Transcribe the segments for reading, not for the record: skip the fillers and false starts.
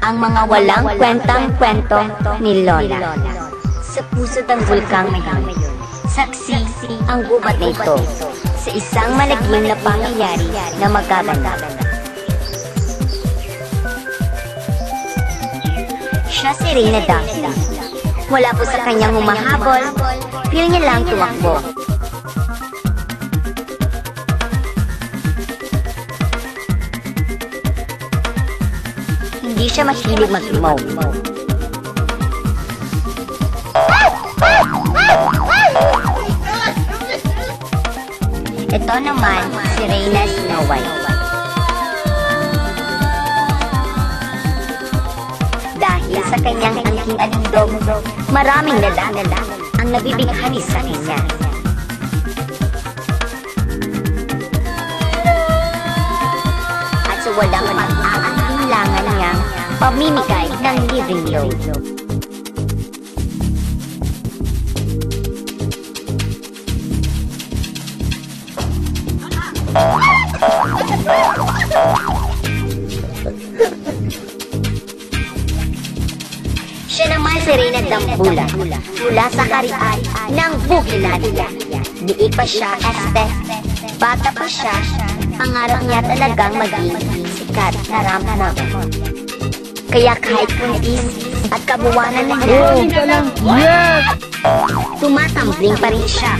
ang mga walang kwentang-kwento ni Lola. Sa pusod ng bulkang mayon, saksi ang gubat na ito sa isang malagim na pangyayari na magaganap. Siya si Reyna Daphne. Wala po sa kanyang humahabol, feel niya lang tumakbo. Hindi siya mahilig mag-emote. Ito naman si Reyna Snow White. Dahil sa kanyang angking alindog, maraming lalaki ang nabibighani sa kanya. At sa walang pag-aalinlangan niyang pamimigay ng living load. Siya naman si Reyna Dampula, mula sa karian ng Bugilad. Diig pa siya, bata pa siya, pangarap niya talagang maging sikat na rampa. Kaya kahit kuntis at kabuwanan na niya, tumatambling pa rin siya.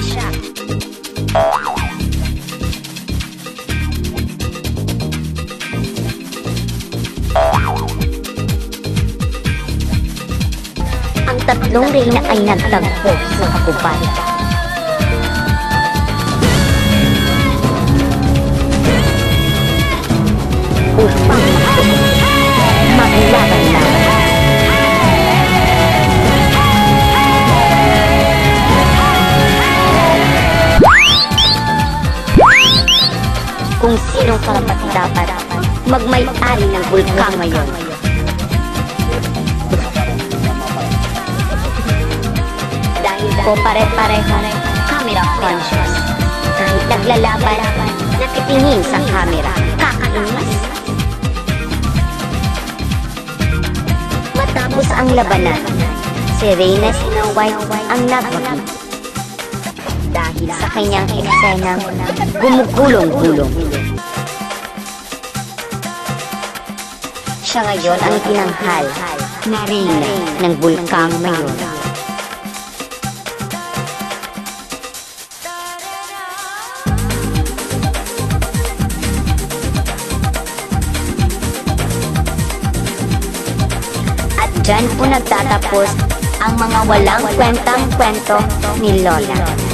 Ang tatlong Reyna ay nagtagpo sa kagupan. Upang maglaban-laban. Kung sinong karapat-dapat magmay-ari ng bulkang ngayon. Dahil po pare-pareho camera conscious. Kahit naglalaban, nakitingin sa camera, kakainis. Matapos ang labanan, si Reyna Snow White ang nagwagi. Dahil sa kanyang eksenang gumugulong-gulong. Siya ngayon ang tinanghal na Reyna ng bulkang mayon. At dyan po nagtatapos ang mga walang kwentang-kwento ni Lola.